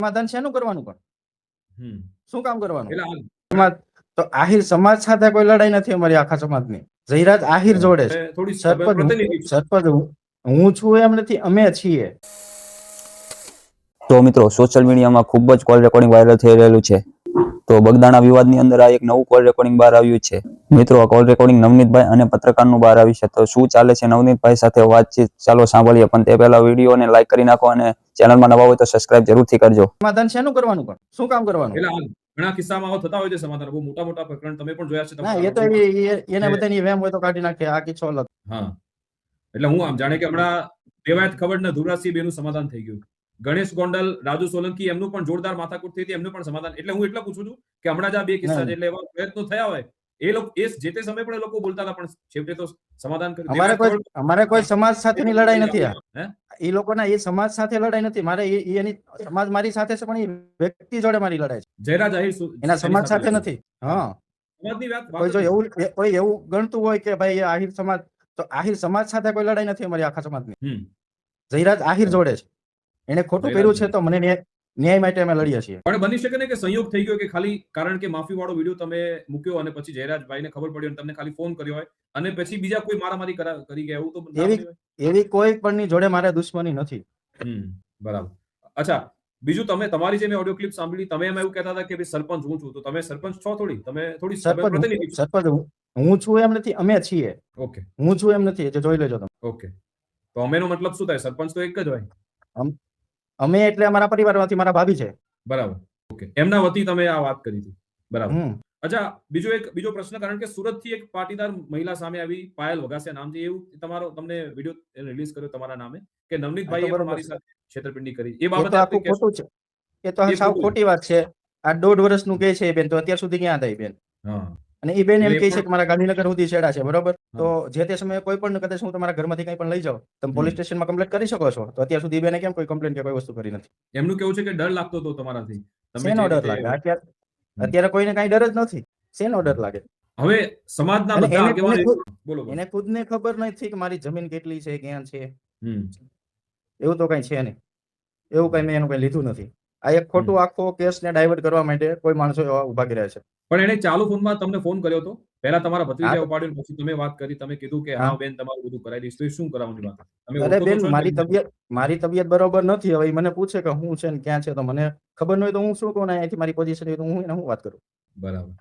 સમાધાન શેનું કરવાનું પણ શું કામ કરવાનું એટલે એમાં તો આહિર સમાજ સાથે કોઈ લડાઈ નથી અમારી આખા સમાજની. જયરાજ આહિર જોડે છે. થોડી સરપંચ પ્રતિનિધિ સરપંચ હું છું એમ નથી, અમે છીએ. તો મિત્રો સોશિયલ મીડિયામાં ખૂબ જ કોલ રેકોર્ડિંગ વાયરલ થઈ રહેલું છે. તો બગદાણા વિવાદની અંદર આ એક નવું કોલ રેકોર્ડિંગ બહાર આવ્યું છે. મિત્રો આ કોલ રેકોર્ડિંગ નવનીતભાઈ અને પત્રકારનું બહાર આવ્યું છે. તો શું ચાલે છે નવનીતભાઈ સાથે વાતચીત ચાલો સાંભળીએ. પણ તે પહેલા વિડીયોને લાઈક કરી નાખો અને ચેનલમાં નવા હોય તો સબસ્ક્રાઇબ જરૂરથી કરજો. સમાધાન શેનું કરવાનું પણ શું કામ કરવાનું? એટલે ઘણા કિસ્સામાં આવા થતા હોય છે સમાધાન. બહુ મોટા મોટા પ્રકરણ તમે પણ જોયા છે. ના એ તો એને બધાની વેમ હોય તો કાઢી નાખે. આ કિસ્સો અલગ. હા એટલે હું આમ જાણે કે હમણાં દેવાયત ખબર ને ધુરાસિંહ બેનું સમાધાન થઈ ગયું. ગણેશ ગોંડલ, રાજુ સોલંકી એમનું પણ જોરદાર માથાકૂટ થઈ હતી, એમનું પણ સમાધાન. એટલે હું એટલા પૂછું છું કે હમણાં જ આ બે કિસ્સા એટલે એવા પ્રયત્નો થયા હોય એ લોકો જે તે સમય પણ એ લોકો બોલતા હતા, પણ છેવટે તો સમાધાન કર્યું. અમારે કોઈ સમાજ સાથેની લડાઈ નથી. એ લોકોના એ સમાજ સાથે લડાઈ નથી. મારે એની સમાજ મારી સાથે છે, પણ એ વ્યક્તિ જોડે મારી લડાઈ છે. જયરાજ આહિર એના સમાજ સાથે નથી. હા સમાજની વાત કોઈ એવું ગણતું હોય કે ભાઈ આહિર સમાજ, તો આહિર સમાજ સાથે કોઈ લડાઈ નથી અમારી આખા સમાજની. જયરાજ આહિર જોડે છે. એને ખોટું કર્યું છે તો મને ન્યાય માટે અમે લડીએ છીએ. પણ બની શકે ને કે સંયોગ થઈ ગયો કે ખાલી કારણ કે માફી વાળો વિડીયો તમે મૂક્યો અને પછી જયરાજભાઈને ખબર પડી અને તમને ખાલી ફોન કર્યો હોય અને પછી બીજા કોઈ મારામારી કરી ગયા, એવું તો એવી કોઈ પણ ની જોડે મારે દુશ્મની નથી. બરાબર. અચ્છા, બીજું તમે તમારી જે મેં ઓડિયો ક્લિપ સાંભળી, તમે એમાં એવું કહેતા હતા કે ભાઈ સરપંચ હું છું, તો તમે સરપંચ છો થોડી, તમે થોડી સરપંચ હું છું એમ નથી, અમે છીએ. ઓકે, હું છું એમ નથી, જોઈ લેજો તમે. ઓકે, તો અમેનો મતલબ શું થાય? સરપંચ તો એક જ હોય. અમે એટલે અમારા પરિવારમાંથી મારા ભાભી છે. બરાબર. ઓકે, એમના વતી તમે આ વાત કરી હતી. બરાબર. અચ્છા, બીજો પ્રશ્ન, કારણ કે સુરત થી એક પાટીદાર મહિલા સામે આવી, પાયલ વઘાસિયા નામથી, એવું તમને વિડીયો રિલીઝ કર્યો તમારા નામે કે નવનીતભાઈએ મારી સાથે છેતરપિંડી કરી. એ બાબતે આખું ખોટું છે. એ તો સાવ ખોટી વાત છે. આ 1.5 વર્ષનું કે છે બેન, તો અત્યાર સુધી ક્યાં થઈ બેન? અને એ બેન એમ કહે છે કે મારા ગાંધીનગર સુધી છેડા છે. બરોબર, તો જે તે સમયે કોઈ પણ કદાચ હું તમારા ઘરમાંથી કંઈ પણ લઈ જાઉં, તમે પોલીસ સ્ટેશનમાં કમ્પ્લેન કરી શકો છો. તો અત્યાર સુધી બેને કેમ કોઈ કમ્પ્લેન કે કોઈ વસ્તુ કરી નથી? એમનું કેવું છે કે ડર લાગતો હતો તમારાથી. શેનો ડર લાગે? અત્યારે કોઈને કઈ ડર જ નથી. શેનો ડર લાગે? હવે સમાજના બધા આગેવાનો, બોલો, એને ખુદને ખબર નથી કે મારી જમીન કેટલી છે, ક્યાં છે. એવું તો કઈ છે નહીં. એવું કઈ મેં એનું કઈ લીધું નથી. આ એક ખોટું આખો કેસ ને ડાયવર્ટ કરવા માટે કોઈ માણસો ઉભા કર્યા છે. પણ એને ચાલુ ફોનમાં તમને ફોન કર્યો હતો? પહેલા તમારા ભત્રીજા ઉપાડ્યો, પછી તમે વાત કરી, તમે કીધું કે હા બેન તમારું બધું કરાવી દઈશ. તો શું કરાવવાની વાત? અરે બેન, મારી તબિયત બરોબર નથી. હવે મને પૂછે કે હું છે ને ક્યાં છે, તો મને ખબર ન હોય તો હું શું કહું? અહીંથી મારી પોઝિશન હોય તો હું એને હું વાત કરું? બરાબર,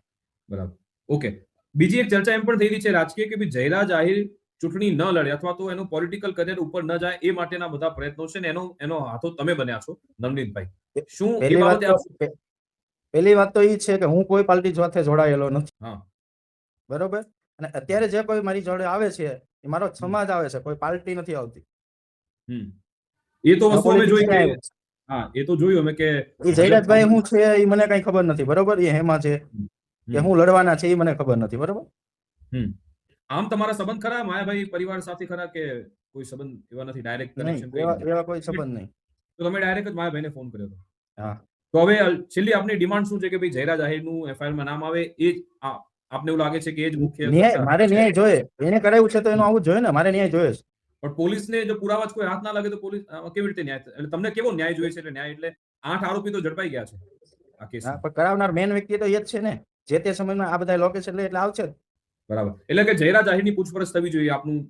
બરાબર. ઓકે, બીજી એક ચર્ચા એમ પણ થઈ રહી છે રાજકીય કે જયરાજ આહિર ચૂંટણી ન લડે અથવા તો એનું પોલિટિકલ કરિયર ઉપર ન જાય, એ માટેના બધા પ્રયત્નો છે ને એનો હાથો તમે બન્યા છો નવનીતભાઈ. શું પહેલી વાત તો એ છે કે હું કોઈ પાર્ટી સાથે જોડાયેલો નથી. બરોબર. અને અત્યારે જે કોઈ મારી જોડે આવે છે એ મારો સમાજ આવે છે, કોઈ પાર્ટી નથી આવતી. એ તો વસ્તુ અમે જોઈ કે હા, એ તો જોયું અમે કે જયરાજભાઈ હું છે એ મને કઈ ખબર નથી. બરોબર, એ હેમાં છે કે હું લડવાના છે એ મને ખબર નથી. બરોબર. આમ તમારા સંબંધ ખરા માયાભાઈ પરિવાર સાથે ખરા કે કોઈ સંબંધ એવા નથી? ડાયરેક્ટ કનેક્શન એવા કોઈ સંબંધ નહીં. તો તમે ડાયરેક્ટ જ માયાભાઈને ફોન કર્યો હતો? હા. તો હવે છેલ્લી આપની ડિમાન્ડ શું છે કે ભાઈ જયરાજ આહિરનું એફઆઈઆરમાં નામ આવે? એ જ આપને એવું લાગે છે કે એ જ મુખ્ય? મારે ન્યાય જોઈએ. એને કરાવ્યું છે તો એનું આવું જોઈએ ને. મારે ન્યાય જોઈએ છે. પણ પોલીસને જો પુરાવા કોઈ હાથ ના લાગે તો પોલીસ કેવી રીતે ન્યાય? એટલે તમને કેવો ન્યાય જોઈએ છે? એટલે ન્યાય એટલે 8 આરોપી તો ઝડપાઈ ગયા છે આ કેસમાં. પણ કરાવનાર મેન વ્યક્તિ તો એ જ છે ને. જે તે સમયમાં આ બધા લોકેશન એટલે આવશે. બરાબર. એટલે કે જયરાજ આહિરની પૂછપરછ થવી જોઈએ આપનું.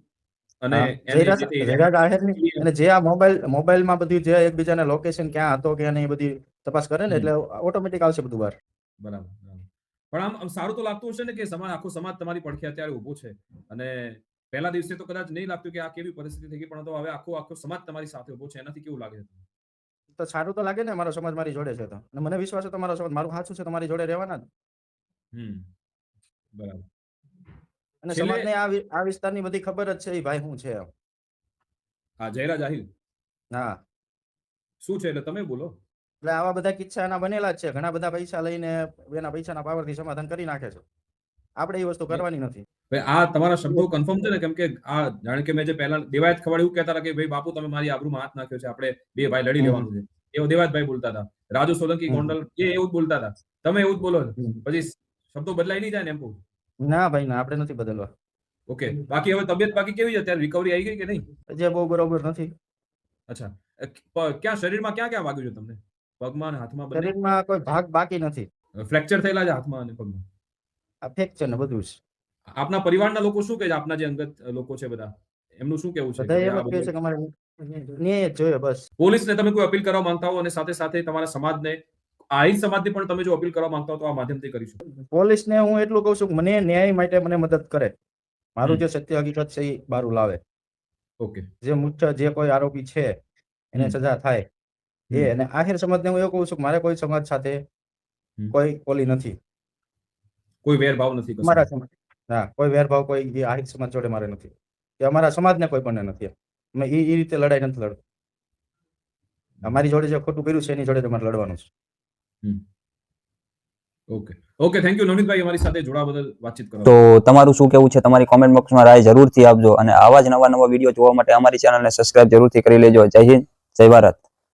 અને જયરાજ આહિરની અને જે આ મોબાઈલમાં બધી જે એકબીજાને લોકેશન ક્યાં હતો કે એ બધી તપાસ કરે ને, એટલે ઓટોમેટિક આવશે બધું બહાર. બરાબર. પણ આમ સારું તો લાગતું હશે ને કે આખો સમાજ તમારી પડખે અત્યારે ઉભો છે. અને પહેલા દિવસે તો કદાચ નહીં લાગતું કે આ કેવી પરિસ્થિતિ થઈ ગઈ, પણ તો હવે આખો સમાજ તમારી સાથે ઉભો છે. એનાથી કેવું લાગે છે? તો સારું તો લાગે ને. મારો સમાજ મારી જોડે છે તો. અને મને વિશ્વાસ છે તો મારો સમાજ મારું સાચું છે તો મારી જોડે રહેવાના જ. બરાબર. અને સમાજને આ વિસ્તારની બધી ખબર જ છે એ ભાઈ શું છે. હા, જયરાજ આહિર. હા. શું છે એટલે તમે બોલો. એટલે આવા બધા કિસ્સા એના બનેલા જ છે. ઘણા બધા પૈસા લઈને એના પૈસાના પાવરથી સમાધાન કરી નાખે છે. આપણે એ વસ્તુ કરવાની નથી. આ તમારા શબ્દો કન્ફર્મ છે ને? કેમ કે આ જાણે કે મેં જે પહેલા દેવાયત ખવડ એવું કહેતા હતા કે ભાઈ બાપુ તમે મારી આબરૂમાં હાથ નાખ્યો છે, આપણે બે ભાઈ લડી લેવાનું છે, એવું દેવાયતભાઈ બોલતા હતા. રાજુ સોલંકી ગોંડલ એ એવું જ બોલતા હતા. તમે એવું જ બોલો. પછી શબ્દો બદલાઈ નહીં જાય ને એમ કહું? ના ભાઈ ના, આપણે નથી બદલવા. ઓકે. બાકી હવે તબિયત બાકી કેવી છે અત્યારે? રિકવરી આવી ગઈ કે નહીં? જે બહુ બરોબર નથી. અચ્છા, ક્યાં શરીરમાં ક્યાં ક્યાં વાગ્યું છે તમને? પગમાં અને હાથમાં બંને શરીરમાં કોઈ ભાગ બાકી નથી. ફ્રેક્ચર થયેલા છે હાથમાં અને પગમાં. આ ફ્રેક્ચર ને બધું જ. આપના પરિવારના લોકો શું કહે છે? આપના જે અંગત લોકો છે બધા, એમનું શું કહેવું છે? બધા કે એમ આ જ કહે બધું- છે કે અમારે ન્યાય જ જોઈએ બસ. પોલીસને તમે કોઈ અપીલ કરવા માંગતા હો અને સાથે સાથે તમારા સમાજને, આહિર સમાજને પણ તમે જો અપીલ કરવા માંગતા હો તો આ માધ્યમથી કરીશું. પોલીસને હું એટલું કહું છું કે મને ન્યાય માટે મને મદદ કરે. મારું હમ. જે સત્ય હકીકત છે એ બહાર લાવે. ઓકે. જે મુખ્ય જે કોઈ આરોપી છે એને હમ. સજા થાય એ. અને આહિર સમાજને હું એવું કહું છું કે મારે કોઈ સમાજ સાથે હમ. કોઈ ઓલી નથી. કોઈ વેરભાવ નથી કશું. અમારા સમાજ હા કોઈ વેરભાવ કોઈ એ આહિર સમાજ જોડે મારે નથી, કે અમારા સમાજને કોઈ પણ નથી. અમે એ રીતે લડાઈ નથી લડતા. અમારી જોડે જે ખોટું કર્યું છે એની જોડે તમારે લડવાનું છે. Okay okay, thank you Navnitbhai, અમારી સાથે જોડાવા બદલ, વાતચીત કરવા. તો તમારું શું કેવું છે તમારી કોમેન્ટ બોક્સમાં રાય જરૂરથી આપજો અને આવા જ નવા વિડીયો જોવા માટે અમારી ચેનલને સબસ્ક્રાઇબ જરૂરથી કરી લેજો. જય હિન્દ, જય ભારત.